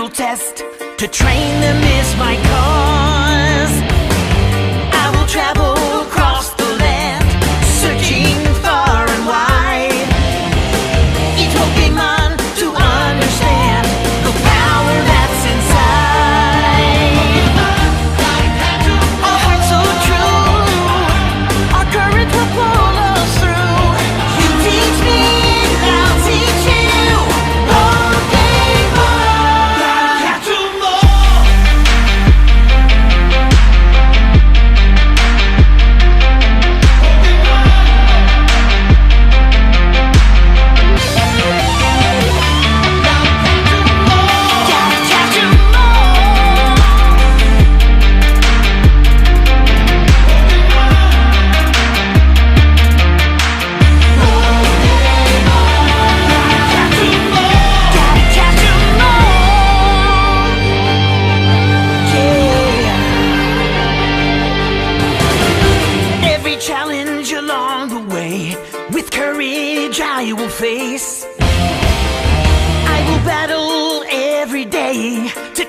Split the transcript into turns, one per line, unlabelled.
brutal test. To train them is my cause. I will travel across the land, searching far and wide. Each Pokemon to understand the power that's inside. Our hearts so true, our courage will pull us through. You teach me and I'll teach you. Pokemon, gotta catch 'em all. Gotta catch 'em all. Gotta catch 'em all. Yeah. Every challenge along the way, with courage I will face. I will battle every day to